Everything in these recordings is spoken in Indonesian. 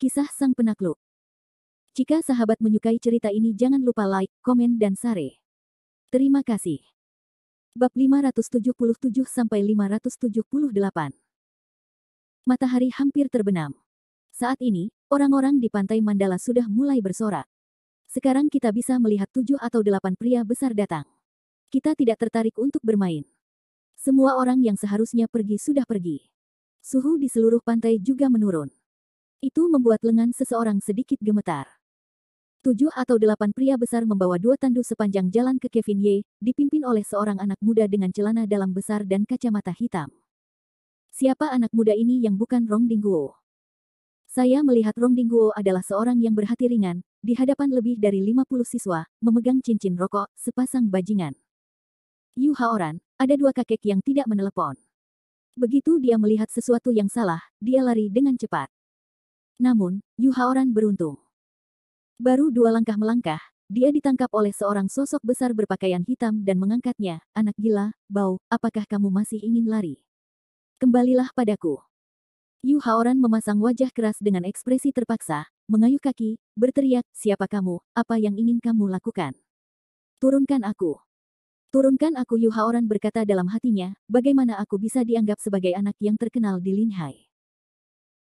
Kisah Sang Penakluk. Jika sahabat menyukai cerita ini jangan lupa like, komen dan share. Terima kasih. Bab 577-578. Matahari hampir terbenam. Saat ini, orang-orang di pantai Mandala sudah mulai bersorak. Sekarang kita bisa melihat 7 atau 8 pria besar datang. Kita tidak tertarik untuk bermain. Semua orang yang seharusnya pergi sudah pergi. Suhu di seluruh pantai juga menurun. Itu membuat lengan seseorang sedikit gemetar. 7 atau 8 pria besar membawa 2 tandu sepanjang jalan ke Kevin Ye, dipimpin oleh seorang anak muda dengan celana dalam besar dan kacamata hitam. Siapa anak muda ini yang bukan Rong Dingguo? Saya melihat Rong Dingguo adalah seorang yang berhati ringan, di hadapan lebih dari 50 siswa, memegang cincin rokok, sepasang bajingan. Yu Haoran, ada 2 kakek yang tidak menelepon. Begitu dia melihat sesuatu yang salah, dia lari dengan cepat. Namun, Yu Haoran beruntung. Baru 2 langkah melangkah, dia ditangkap oleh seorang sosok besar berpakaian hitam dan mengangkatnya. Anak gila, Bao, apakah kamu masih ingin lari? Kembalilah padaku. Yu Haoran memasang wajah keras dengan ekspresi terpaksa, mengayuh kaki, berteriak, siapa kamu, apa yang ingin kamu lakukan? Turunkan aku. Turunkan aku, Yu Haoran berkata dalam hatinya, bagaimana aku bisa dianggap sebagai anak yang terkenal di Linhai?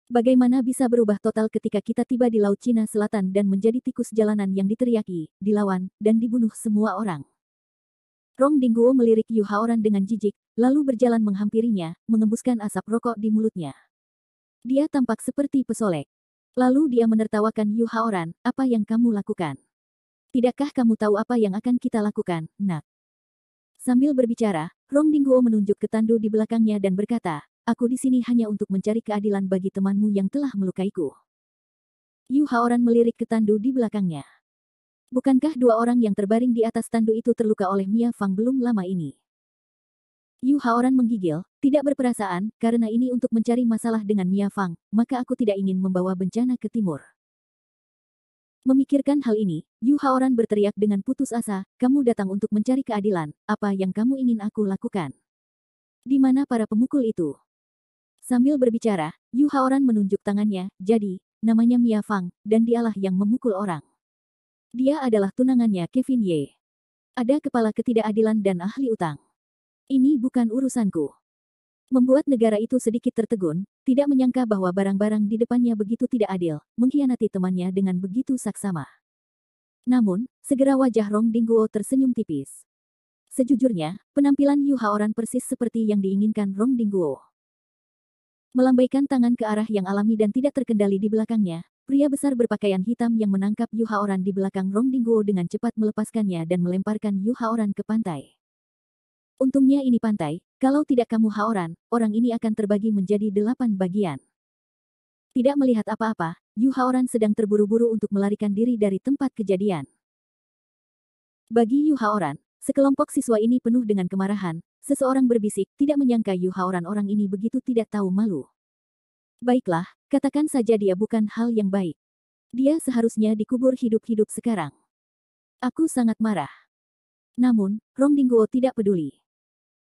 Bagaimana bisa berubah total ketika kita tiba di Laut Cina Selatan dan menjadi tikus jalanan yang diteriaki, dilawan, dan dibunuh semua orang? Rong Dingguo melirik Yu Haoran dengan jijik, lalu berjalan menghampirinya, mengembuskan asap rokok di mulutnya. Dia tampak seperti pesolek. Lalu dia menertawakan Yu Haoran, apa yang kamu lakukan? Tidakkah kamu tahu apa yang akan kita lakukan, nak? Sambil berbicara, Rong Dingguo menunjuk ke tandu di belakangnya dan berkata, aku di sini hanya untuk mencari keadilan bagi temanmu yang telah melukaiku. Yu Haoran melirik ke tandu di belakangnya. Bukankah 2 orang yang terbaring di atas tandu itu terluka oleh Mia Fang belum lama ini? Yu Haoran menggigil, tidak berperasaan, karena ini untuk mencari masalah dengan Mia Fang, maka aku tidak ingin membawa bencana ke timur. Memikirkan hal ini, Yu Haoran berteriak dengan putus asa, kamu datang untuk mencari keadilan, apa yang kamu ingin aku lakukan? Di mana para pemukul itu? Sambil berbicara, Yu Haoran menunjuk tangannya, jadi, namanya Mia Fang, dan dialah yang memukul orang. Dia adalah tunangannya Kevin Ye. Ada kepala ketidakadilan dan ahli utang. Ini bukan urusanku. Membuat negara itu sedikit tertegun, tidak menyangka bahwa barang-barang di depannya begitu tidak adil, mengkhianati temannya dengan begitu saksama. Namun, segera wajah Rong Dingguo tersenyum tipis. Sejujurnya, penampilan Yu Haoran persis seperti yang diinginkan Rong Dingguo. Melambaikan tangan ke arah yang alami dan tidak terkendali di belakangnya, pria besar berpakaian hitam yang menangkap Yu Haoran di belakang Rong Dingguo dengan cepat melepaskannya dan melemparkan Yu Haoran ke pantai. Untungnya ini pantai, kalau tidak kamu Haoran, orang ini akan terbagi menjadi 8 bagian. Tidak melihat apa-apa, Yu Haoran sedang terburu-buru untuk melarikan diri dari tempat kejadian. Bagi Yu Haoran, sekelompok siswa ini penuh dengan kemarahan, seseorang berbisik, tidak menyangka Yu Haoran orang ini begitu tidak tahu malu. Baiklah, katakan saja dia bukan hal yang baik. Dia seharusnya dikubur hidup-hidup sekarang. Aku sangat marah. Namun, Rong Dingguo tidak peduli.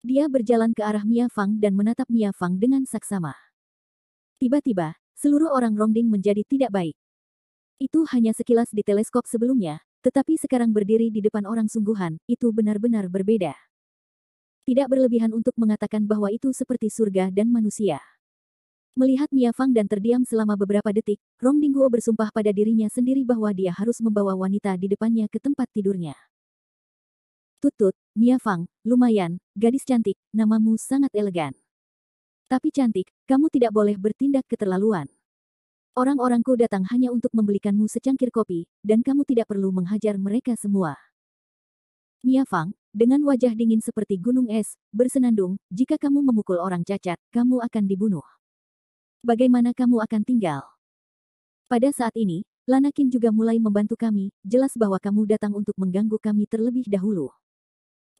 Dia berjalan ke arah Mia Fang dan menatap Mia Fang dengan saksama. Tiba-tiba, seluruh orang Rongding menjadi tidak baik. Itu hanya sekilas di teleskop sebelumnya, tetapi sekarang berdiri di depan orang sungguhan, itu benar-benar berbeda. Tidak berlebihan untuk mengatakan bahwa itu seperti surga dan manusia. Melihat Mia Fang dan terdiam selama beberapa detik, Rong Dingguo bersumpah pada dirinya sendiri bahwa dia harus membawa wanita di depannya ke tempat tidurnya. Tut-tut, Mia Fang, lumayan, gadis cantik, namamu sangat elegan. Tapi cantik, kamu tidak boleh bertindak keterlaluan. Orang-orangku datang hanya untuk membelikanmu secangkir kopi, dan kamu tidak perlu menghajar mereka semua. Mia Fang, dengan wajah dingin seperti gunung es, bersenandung, jika kamu memukul orang cacat, kamu akan dibunuh. Bagaimana kamu akan tinggal? Pada saat ini, Lanakin juga mulai membantu kami, jelas bahwa kamu datang untuk mengganggu kami terlebih dahulu.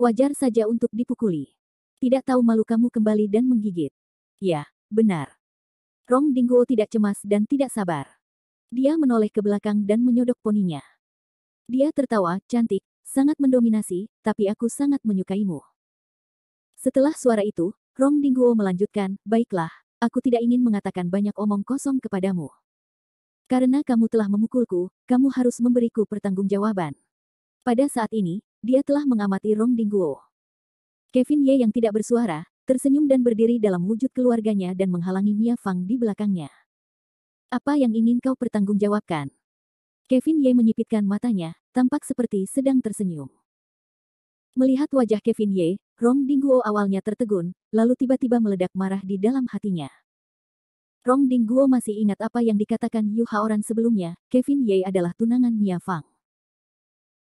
Wajar saja untuk dipukuli. Tidak tahu malu kamu kembali dan menggigit. Ya, benar. Rong Dingguo tidak cemas dan tidak sabar. Dia menoleh ke belakang dan menyodok poninya. Dia tertawa, cantik, sangat mendominasi, tapi aku sangat menyukaimu. Setelah suara itu, Rong Dingguo melanjutkan, baiklah, aku tidak ingin mengatakan banyak omong kosong kepadamu. Karena kamu telah memukulku, kamu harus memberiku pertanggungjawaban. Pada saat ini, dia telah mengamati Rong Dingguo. Kevin Ye yang tidak bersuara, tersenyum dan berdiri dalam wujud keluarganya dan menghalangi Mia Fang di belakangnya. Apa yang ingin kau pertanggungjawabkan? Kevin Ye menyipitkan matanya, tampak seperti sedang tersenyum. Melihat wajah Kevin Ye, Rong Dingguo awalnya tertegun, lalu tiba-tiba meledak marah di dalam hatinya. Rong Dingguo masih ingat apa yang dikatakan Yu Haoran sebelumnya, Kevin Ye adalah tunangan Mia Fang.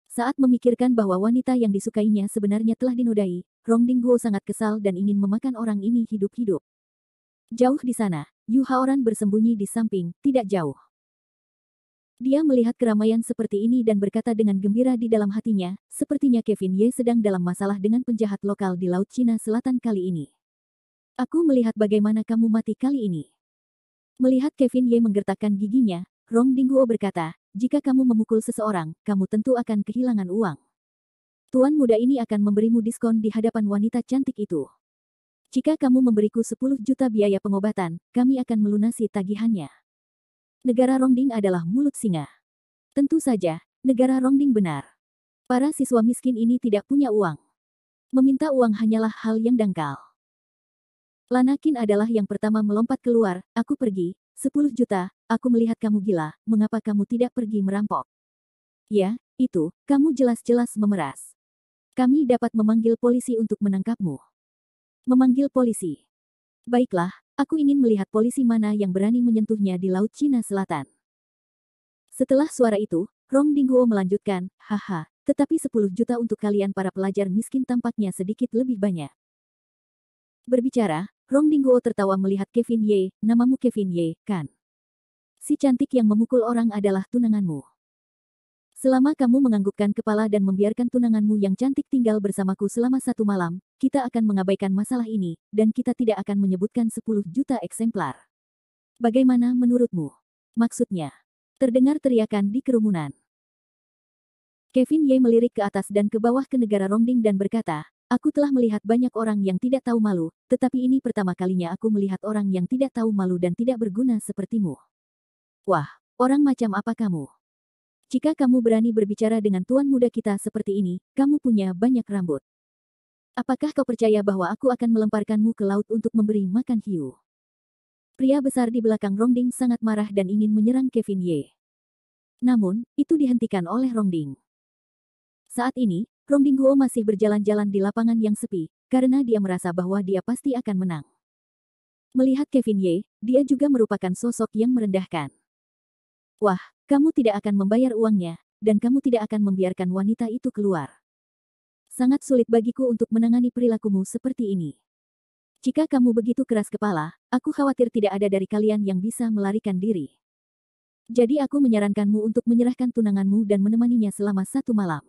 Saat memikirkan bahwa wanita yang disukainya sebenarnya telah dinodai, Rong Dingguo sangat kesal dan ingin memakan orang ini hidup-hidup. Jauh di sana, Yu Haoran bersembunyi di samping, tidak jauh. Dia melihat keramaian seperti ini dan berkata dengan gembira di dalam hatinya, sepertinya Kevin Ye sedang dalam masalah dengan penjahat lokal di Laut Cina Selatan kali ini. Aku melihat bagaimana kamu mati kali ini. Melihat Kevin Ye menggertakkan giginya, Rong Dingguo berkata, jika kamu memukul seseorang, kamu tentu akan kehilangan uang. Tuan muda ini akan memberimu diskon di hadapan wanita cantik itu. Jika kamu memberiku 10 juta biaya pengobatan, kami akan melunasi tagihannya. Negara Rongding adalah mulut singa. Tentu saja, negara Rongding benar. Para siswa miskin ini tidak punya uang. Meminta uang hanyalah hal yang dangkal. Lanakin adalah yang pertama melompat keluar, aku pergi, 10 juta, aku melihat kamu gila, mengapa kamu tidak pergi merampok? Ya, itu, kamu jelas-jelas memeras. Kami dapat memanggil polisi untuk menangkapmu. Memanggil polisi. Baiklah, aku ingin melihat polisi mana yang berani menyentuhnya di Laut Cina Selatan. Setelah suara itu, Rong Dingguo melanjutkan, haha, tetapi 10 juta untuk kalian para pelajar miskin tampaknya sedikit lebih banyak. Berbicara, Rong Dingguo tertawa melihat Kevin Ye, namamu Kevin Ye, kan? Si cantik yang memukul orang adalah tunanganmu. Selama kamu menganggukkan kepala dan membiarkan tunanganmu yang cantik tinggal bersamaku selama 1 malam, kita akan mengabaikan masalah ini, dan kita tidak akan menyebutkan 10 juta eksemplar. Bagaimana menurutmu? Maksudnya, terdengar teriakan di kerumunan. Kevin Ye melirik ke atas dan ke bawah ke negara Rongding dan berkata, aku telah melihat banyak orang yang tidak tahu malu, tetapi ini pertama kalinya aku melihat orang yang tidak tahu malu dan tidak berguna sepertimu. Wah, orang macam apa kamu? Jika kamu berani berbicara dengan tuan muda kita seperti ini, kamu punya banyak rambut. Apakah kau percaya bahwa aku akan melemparkanmu ke laut untuk memberi makan hiu? Pria besar di belakang Rongding sangat marah dan ingin menyerang Kevin Ye. Namun, itu dihentikan oleh Rongding. Saat ini, Rong Dingguo masih berjalan-jalan di lapangan yang sepi, karena dia merasa bahwa dia pasti akan menang. Melihat Kevin Ye, dia juga merupakan sosok yang merendahkan. Wah, kamu tidak akan membayar uangnya, dan kamu tidak akan membiarkan wanita itu keluar. Sangat sulit bagiku untuk menangani perilakumu seperti ini. Jika kamu begitu keras kepala, aku khawatir tidak ada dari kalian yang bisa melarikan diri. Jadi aku menyarankanmu untuk menyerahkan tunanganmu dan menemaninya selama 1 malam.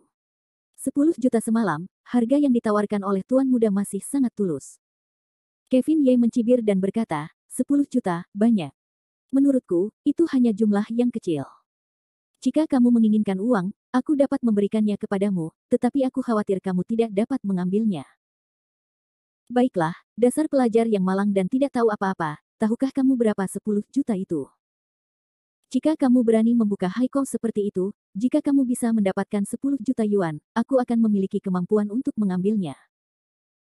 10 juta semalam, harga yang ditawarkan oleh tuan muda masih sangat tulus. Kevin Ye mencibir dan berkata, 10 juta, banyak. Menurutku, itu hanya jumlah yang kecil. Jika kamu menginginkan uang, aku dapat memberikannya kepadamu, tetapi aku khawatir kamu tidak dapat mengambilnya. Baiklah, dasar pelajar yang malang dan tidak tahu apa-apa, tahukah kamu berapa 10 juta itu? Jika kamu berani membuka Haiko seperti itu, jika kamu bisa mendapatkan 10 juta yuan, aku akan memiliki kemampuan untuk mengambilnya.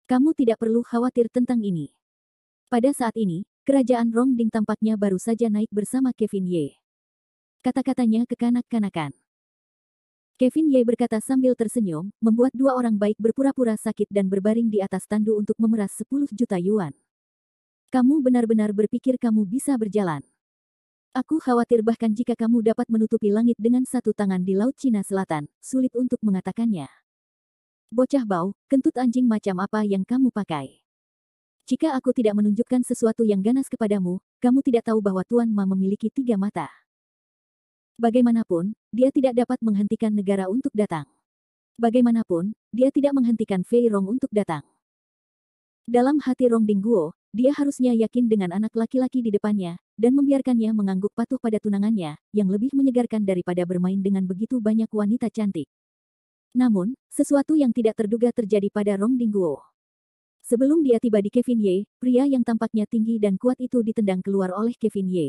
Kamu tidak perlu khawatir tentang ini. Pada saat ini, kerajaan Rongding tampaknya baru saja naik bersama Kevin Ye. Kata-katanya kekanak-kanakan. Kevin Ye berkata sambil tersenyum, membuat 2 orang baik berpura-pura sakit dan berbaring di atas tandu untuk memeras 10 juta yuan. Kamu benar-benar berpikir kamu bisa berjalan. Aku khawatir bahkan jika kamu dapat menutupi langit dengan 1 tangan di Laut Cina Selatan, sulit untuk mengatakannya. Bocah bau, kentut anjing macam apa yang kamu pakai? Jika aku tidak menunjukkan sesuatu yang ganas kepadamu, kamu tidak tahu bahwa Tuan Ma memiliki 3 mata. Bagaimanapun, dia tidak dapat menghentikan negara untuk datang. Bagaimanapun, dia tidak menghentikan Fei Rong untuk datang. Dalam hati Rong Dingguo, dia harusnya yakin dengan anak laki-laki di depannya, dan membiarkannya mengangguk patuh pada tunangannya, yang lebih menyegarkan daripada bermain dengan begitu banyak wanita cantik. Namun, sesuatu yang tidak terduga terjadi pada Rong Dingguo. Sebelum dia tiba di Kevin Ye, pria yang tampaknya tinggi dan kuat itu ditendang keluar oleh Kevin Ye.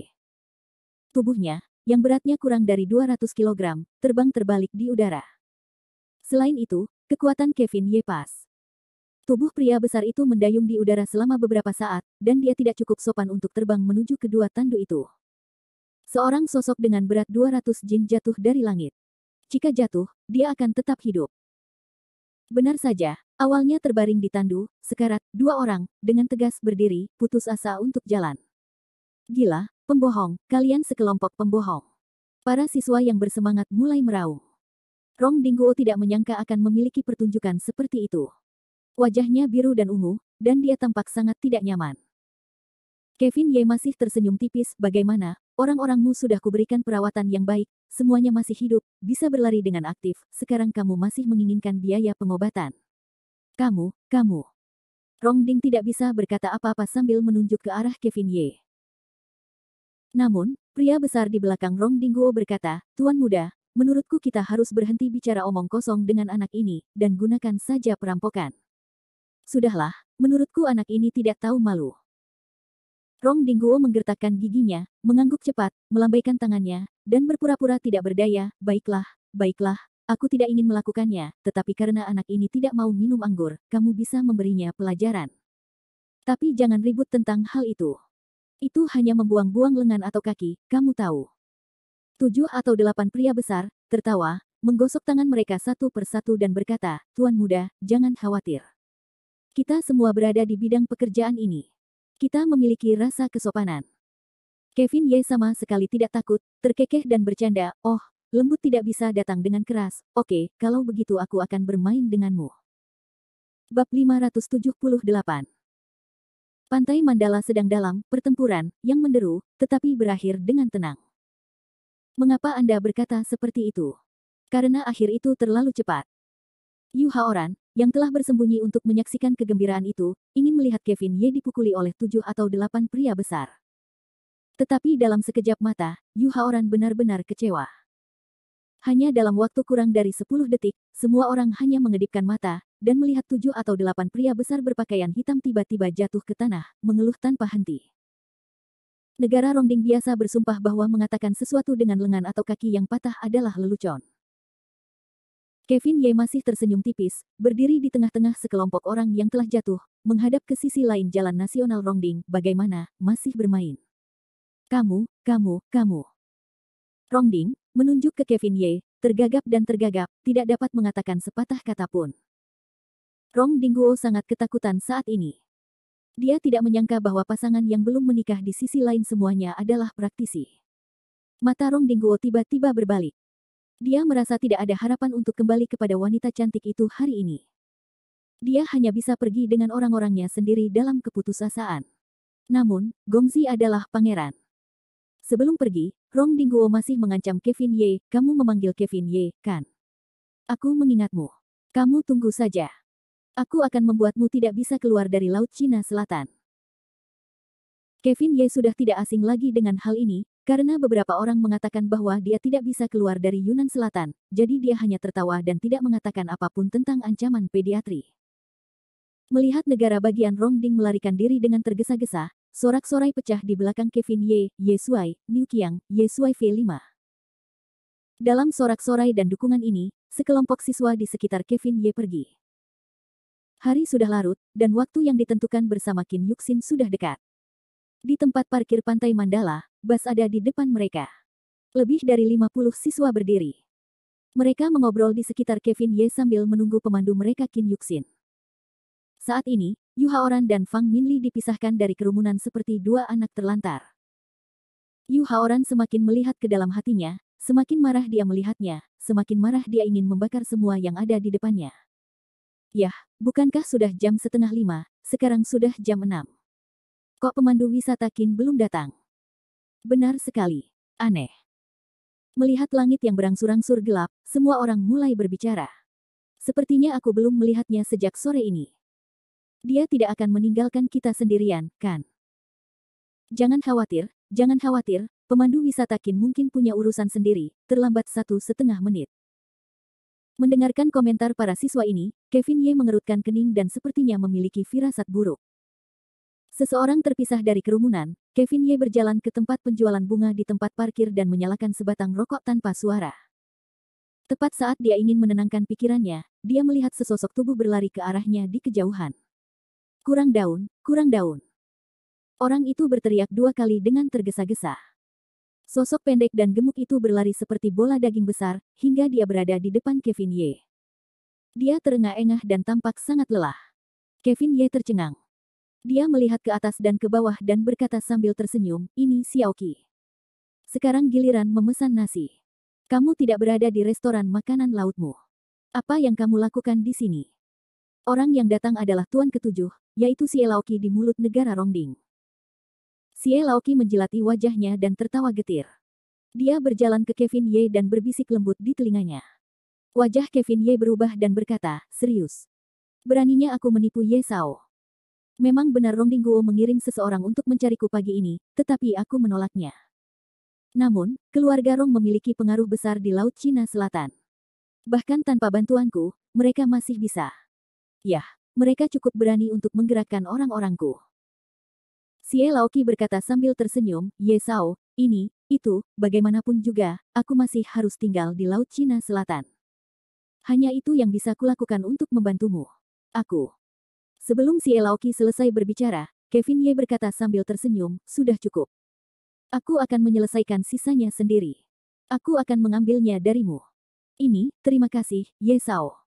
Tubuhnya, yang beratnya kurang dari 200 kg, terbang terbalik di udara. Selain itu, kekuatan Kevin Ye pas. Tubuh pria besar itu mendayung di udara selama beberapa saat, dan dia tidak cukup sopan untuk terbang menuju kedua tandu itu. Seorang sosok dengan berat 200 jin jatuh dari langit. Jika jatuh, dia akan tetap hidup. Benar saja, awalnya terbaring di tandu, sekarat, dua orang, dengan tegas berdiri, putus asa untuk jalan. Gila, pembohong, kalian sekelompok pembohong. Para siswa yang bersemangat mulai meraung. Rong Dingguo tidak menyangka akan memiliki pertunjukan seperti itu. Wajahnya biru dan ungu, dan dia tampak sangat tidak nyaman. Kevin Ye masih tersenyum tipis, bagaimana, orang-orangmu sudah kuberikan perawatan yang baik, semuanya masih hidup, bisa berlari dengan aktif, sekarang kamu masih menginginkan biaya pengobatan. Kamu. Rong Ding tidak bisa berkata apa-apa sambil menunjuk ke arah Kevin Ye. Namun, pria besar di belakang Rong Dingguo berkata, Tuan muda, menurutku kita harus berhenti bicara omong kosong dengan anak ini, dan gunakan saja perampokan. Sudahlah, menurutku anak ini tidak tahu malu. Rong Dingguo menggertakkan giginya, mengangguk cepat, melambaikan tangannya, dan berpura-pura tidak berdaya, baiklah, aku tidak ingin melakukannya, tetapi karena anak ini tidak mau minum anggur, kamu bisa memberinya pelajaran. Tapi jangan ribut tentang hal itu. Itu hanya membuang-buang lengan atau kaki, kamu tahu. 7 atau 8 pria besar, tertawa, menggosok tangan mereka satu persatu dan berkata, Tuan muda, jangan khawatir. Kita semua berada di bidang pekerjaan ini. Kita memiliki rasa kesopanan. Kevin Ye sama sekali tidak takut, terkekeh dan bercanda, oh, lembut tidak bisa datang dengan keras, oke, kalau begitu aku akan bermain denganmu. Bab 578. Pantai Mandala sedang dalam pertempuran yang menderu, tetapi berakhir dengan tenang. Mengapa Anda berkata seperti itu? Karena akhir itu terlalu cepat. Yu Haoran, yang telah bersembunyi untuk menyaksikan kegembiraan itu, ingin melihat Kevin Ye dipukuli oleh 7 atau 8 pria besar. Tetapi dalam sekejap mata, Yu Haoran benar-benar kecewa. Hanya dalam waktu kurang dari 10 detik, semua orang hanya mengedipkan mata, dan melihat 7 atau 8 pria besar berpakaian hitam tiba-tiba jatuh ke tanah, mengeluh tanpa henti. Negara Rongding biasa bersumpah bahwa mengatakan sesuatu dengan lengan atau kaki yang patah adalah lelucon. Kevin Ye masih tersenyum tipis, berdiri di tengah-tengah sekelompok orang yang telah jatuh, menghadap ke sisi lain Jalan Nasional Rongding, bagaimana, masih bermain. Kamu. Rongding, menunjuk ke Kevin Ye, tergagap dan tergagap, tidak dapat mengatakan sepatah kata pun. Rong Dingguo sangat ketakutan saat ini. Dia tidak menyangka bahwa pasangan yang belum menikah di sisi lain semuanya adalah praktisi. Mata Rong Dingguo tiba-tiba berbalik. Dia merasa tidak ada harapan untuk kembali kepada wanita cantik itu hari ini. Dia hanya bisa pergi dengan orang-orangnya sendiri dalam keputusasaan. Namun, Gongzi adalah pangeran. Sebelum pergi, Rong Dingguo masih mengancam Kevin Ye, kamu memanggil Kevin Ye, kan? Aku mengingatmu. Kamu tunggu saja. Aku akan membuatmu tidak bisa keluar dari Laut Cina Selatan. Kevin Ye sudah tidak asing lagi dengan hal ini, karena beberapa orang mengatakan bahwa dia tidak bisa keluar dari Yunnan Selatan, jadi dia hanya tertawa dan tidak mengatakan apapun tentang ancaman pediatri. Melihat negara bagian Rongding melarikan diri dengan tergesa-gesa, sorak-sorai pecah di belakang Kevin Ye, Ye Shuai, Niu Qiang, Ye Shuai V5. Dalam sorak-sorai dan dukungan ini, sekelompok siswa di sekitar Kevin Ye pergi. Hari sudah larut, dan waktu yang ditentukan bersama Qin Yuxin sudah dekat. Di tempat parkir Pantai Mandala, bus ada di depan mereka. Lebih dari 50 siswa berdiri. Mereka mengobrol di sekitar Kevin Ye sambil menunggu pemandu mereka Qin Yuxin. Saat ini, Yu Haoran dan Fang Minli dipisahkan dari kerumunan seperti dua anak terlantar. Yu Haoran semakin melihat ke dalam hatinya, semakin marah dia melihatnya, semakin marah dia ingin membakar semua yang ada di depannya. Yah, bukankah sudah jam 4:30, sekarang sudah jam 6. Kok pemandu wisata Qin belum datang? Benar sekali, aneh. Melihat langit yang berangsur-angsur gelap, semua orang mulai berbicara. Sepertinya aku belum melihatnya sejak sore ini. Dia tidak akan meninggalkan kita sendirian, kan? Jangan khawatir, pemandu wisata Qin mungkin punya urusan sendiri, terlambat 1,5 menit. Mendengarkan komentar para siswa ini, Kevin Ye mengerutkan kening dan sepertinya memiliki firasat buruk. Seseorang terpisah dari kerumunan, Kevin Ye berjalan ke tempat penjualan bunga di tempat parkir dan menyalakan sebatang rokok tanpa suara. Tepat saat dia ingin menenangkan pikirannya, dia melihat sesosok tubuh berlari ke arahnya di kejauhan. Kurang daun, kurang daun. Orang itu berteriak 2 kali dengan tergesa-gesa. Sosok pendek dan gemuk itu berlari seperti bola daging besar, hingga dia berada di depan Kevin Ye. Dia terengah-engah dan tampak sangat lelah. Kevin Ye tercengang. Dia melihat ke atas dan ke bawah dan berkata sambil tersenyum, "Ini Xiaoqi. Sekarang giliran memesan nasi. Kamu tidak berada di restoran makanan lautmu. Apa yang kamu lakukan di sini?" Orang yang datang adalah tuan ketujuh, yaitu Xiaoqi di mulut negara Rongding. Xiaoqi menjilati wajahnya dan tertawa getir. Dia berjalan ke Kevin Ye dan berbisik lembut di telinganya. Wajah Kevin Ye berubah dan berkata, "Serius? Beraninya aku menipu Ye Sao? Memang benar Rongding Guo mengirim seseorang untuk mencariku pagi ini, tetapi aku menolaknya. Namun, keluarga Rong memiliki pengaruh besar di Laut Cina Selatan. Bahkan tanpa bantuanku, mereka masih bisa. Yah, mereka cukup berani untuk menggerakkan orang-orangku." Xiaoqi berkata sambil tersenyum, "Ye Sao, ini, itu, bagaimanapun juga, aku masih harus tinggal di Laut Cina Selatan. Hanya itu yang bisa kulakukan untuk membantumu. Aku." Sebelum Xiaoqi selesai berbicara, Kevin Ye berkata sambil tersenyum, "Sudah cukup. Aku akan menyelesaikan sisanya sendiri. Aku akan mengambilnya darimu. Ini, terima kasih, Ye Sao.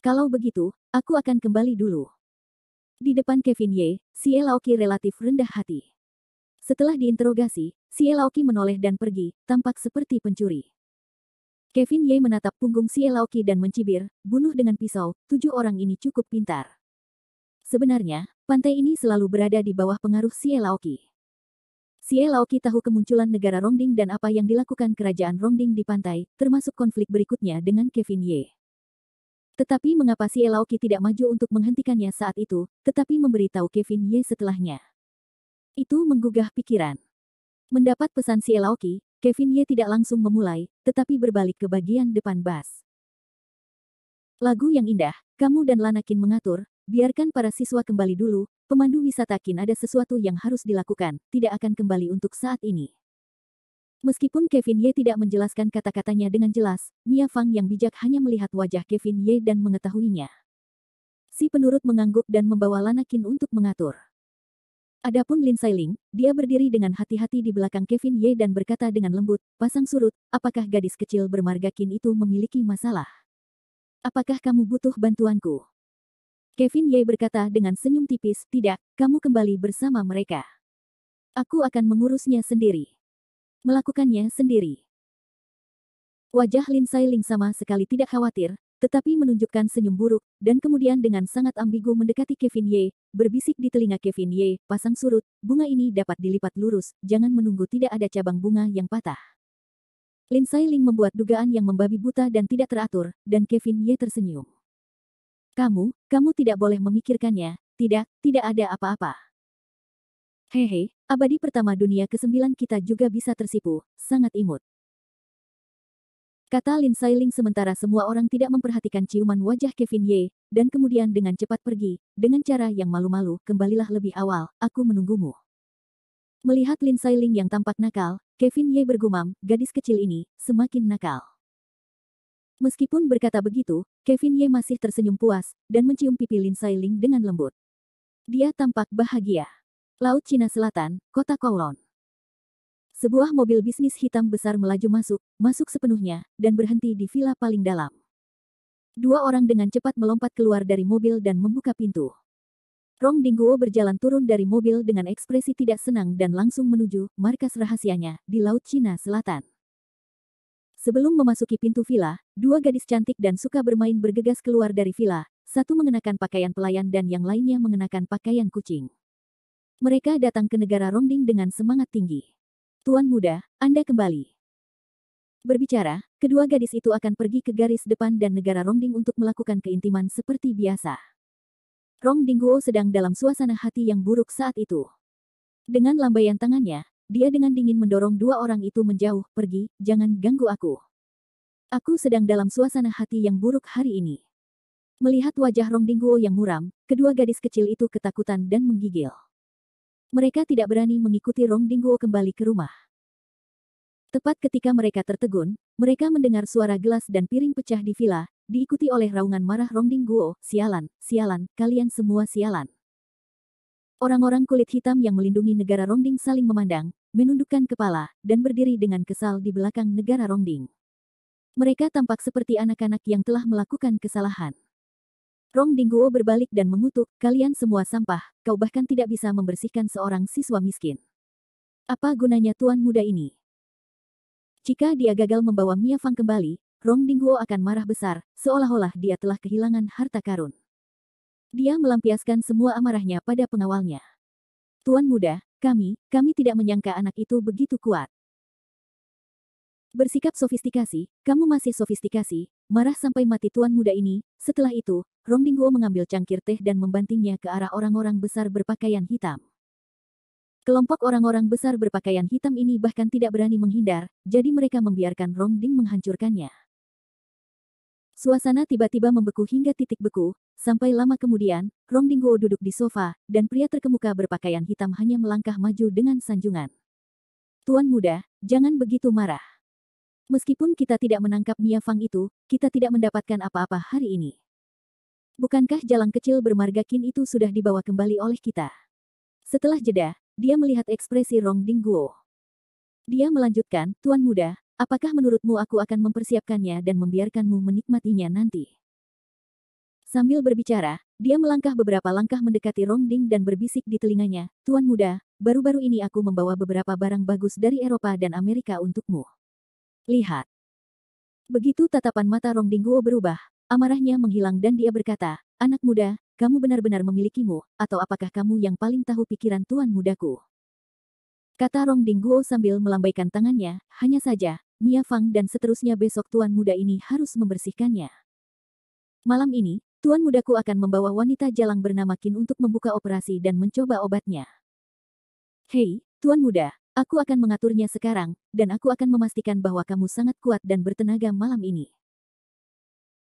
Kalau begitu, aku akan kembali dulu." Di depan Kevin Ye, Xiaoqi relatif rendah hati. Setelah diinterogasi, Xiaoqi menoleh dan pergi, tampak seperti pencuri. Kevin Ye menatap punggung Xiaoqi dan mencibir, "Bunuh dengan pisau, 7 orang ini cukup pintar." Sebenarnya, pantai ini selalu berada di bawah pengaruh Xiaoqi. Xiaoqi tahu kemunculan negara Rongding dan apa yang dilakukan kerajaan Rongding di pantai, termasuk konflik berikutnya dengan Kevin Ye. Tetapi mengapa Xiaoqi tidak maju untuk menghentikannya saat itu, tetapi memberitahu Kevin Ye setelahnya? Itu menggugah pikiran. Mendapat pesan Xiaoqi, Kevin Ye tidak langsung memulai, tetapi berbalik ke bagian depan bas. "Lagu yang indah, kamu dan Lanakin mengatur, biarkan para siswa kembali dulu, pemandu wisata Qin ada sesuatu yang harus dilakukan, tidak akan kembali untuk saat ini." Meskipun Kevin Ye tidak menjelaskan kata-katanya dengan jelas, Mia Fang yang bijak hanya melihat wajah Kevin Ye dan mengetahuinya. Si penurut mengangguk dan membawa Lanakin untuk mengatur. Adapun Lin Sailing, dia berdiri dengan hati-hati di belakang Kevin Ye dan berkata dengan lembut, "Pasang surut, apakah gadis kecil bermarga Qin itu memiliki masalah? Apakah kamu butuh bantuanku?" Kevin Ye berkata dengan senyum tipis, "Tidak, kamu kembali bersama mereka. Aku akan mengurusnya sendiri. Melakukannya sendiri." Wajah Lin Sailing sama sekali tidak khawatir, tetapi menunjukkan senyum buruk, dan kemudian dengan sangat ambigu mendekati Kevin Ye, berbisik di telinga Kevin Ye, "Pasang surut, bunga ini dapat dilipat lurus, jangan menunggu tidak ada cabang bunga yang patah." Lin Sailing membuat dugaan yang membabi buta dan tidak teratur, dan Kevin Ye tersenyum. Kamu tidak boleh memikirkannya, tidak ada apa-apa. Hehe, abadi pertama dunia ke-9 kita juga bisa tersipu, sangat imut. Kata Lin Sailing sementara semua orang tidak memperhatikan ciuman wajah Kevin Ye, dan kemudian dengan cepat pergi, dengan cara yang malu-malu, "Kembalilah lebih awal, aku menunggumu." Melihat Lin Sailing yang tampak nakal, Kevin Ye bergumam, "Gadis kecil ini, semakin nakal." Meskipun berkata begitu, Kevin Ye masih tersenyum puas, dan mencium pipi Lin Sailing dengan lembut. Dia tampak bahagia. Laut Cina Selatan, Kota Kowloon. Sebuah mobil bisnis hitam besar melaju masuk sepenuhnya, dan berhenti di villa paling dalam. 2 orang dengan cepat melompat keluar dari mobil dan membuka pintu. Rong Dingguo berjalan turun dari mobil dengan ekspresi tidak senang dan langsung menuju markas rahasianya di Laut Cina Selatan. Sebelum memasuki pintu villa, 2 gadis cantik dan suka bermain bergegas keluar dari villa, satu mengenakan pakaian pelayan dan yang lainnya mengenakan pakaian kucing. Mereka datang ke negara Rongding dengan semangat tinggi. "Tuan muda, Anda kembali." Berbicara, kedua gadis itu akan pergi ke garis depan dan negara Rongding untuk melakukan keintiman seperti biasa. Rong Dingguo sedang dalam suasana hati yang buruk saat itu. Dengan lambaian tangannya, dia dengan dingin mendorong 2 orang itu menjauh, "Pergi, jangan ganggu aku. Aku sedang dalam suasana hati yang buruk hari ini." Melihat wajah Rong Dingguo yang muram, kedua gadis kecil itu ketakutan dan menggigil. Mereka tidak berani mengikuti Rong Dingguo kembali ke rumah. Tepat ketika mereka tertegun, mereka mendengar suara gelas dan piring pecah di villa, diikuti oleh raungan marah Rong Dingguo, "Sialan, sialan, kalian semua sialan." Orang-orang kulit hitam yang melindungi negara Rongding saling memandang, menundukkan kepala, dan berdiri dengan kesal di belakang negara Rongding. Mereka tampak seperti anak-anak yang telah melakukan kesalahan. Rong Dingguo berbalik dan mengutuk, "Kalian semua sampah, kau bahkan tidak bisa membersihkan seorang siswa miskin. Apa gunanya tuan muda ini?" Jika dia gagal membawa Mia Fang kembali, Rong Dingguo akan marah besar, seolah-olah dia telah kehilangan harta karun. Dia melampiaskan semua amarahnya pada pengawalnya. "Tuan muda, kami tidak menyangka anak itu begitu kuat. Bersikap sofistikasi, kamu masih sofistikasi, marah sampai mati tuan muda ini." Setelah itu, Rong Dingguo mengambil cangkir teh dan membantingnya ke arah orang-orang besar berpakaian hitam. Kelompok orang-orang besar berpakaian hitam ini bahkan tidak berani menghindar, jadi mereka membiarkan Rong Ding menghancurkannya. Suasana tiba-tiba membeku hingga titik beku, sampai lama kemudian, Rong Dingguo duduk di sofa, dan pria terkemuka berpakaian hitam hanya melangkah maju dengan sanjungan. "Tuan muda, jangan begitu marah. Meskipun kita tidak menangkap Mia Fang itu, kita tidak mendapatkan apa-apa hari ini. Bukankah jalang kecil bermarga Qin itu sudah dibawa kembali oleh kita?" Setelah jeda, dia melihat ekspresi Rong Dingguo. Dia melanjutkan, "Tuan muda, apakah menurutmu aku akan mempersiapkannya dan membiarkanmu menikmatinya nanti?" Sambil berbicara, dia melangkah beberapa langkah mendekati Rong Ding dan berbisik di telinganya, "Tuan muda, baru-baru ini aku membawa beberapa barang bagus dari Eropa dan Amerika untukmu. Lihat." Begitu tatapan mata Rong Dingguo berubah, amarahnya menghilang dan dia berkata, "Anak muda, kamu benar-benar memilikimu, atau apakah kamu yang paling tahu pikiran tuan mudaku?" Kata Rong Dingguo sambil melambaikan tangannya, "Hanya saja, Mia Fang dan seterusnya besok tuan muda ini harus membersihkannya. Malam ini, tuan mudaku akan membawa wanita jalang bernama Qin untuk membuka operasi dan mencoba obatnya. Hei, tuan muda, aku akan mengaturnya sekarang, dan aku akan memastikan bahwa kamu sangat kuat dan bertenaga malam ini."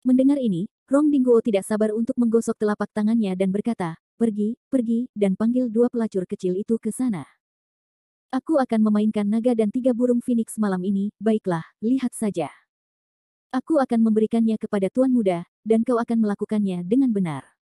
Mendengar ini, Rong Dingguo tidak sabar untuk menggosok telapak tangannya dan berkata, "Pergi, pergi, dan panggil 2 pelacur kecil itu ke sana. Aku akan memainkan naga dan 3 burung phoenix malam ini, baiklah, lihat saja. Aku akan memberikannya kepada tuan muda, dan kau akan melakukannya dengan benar."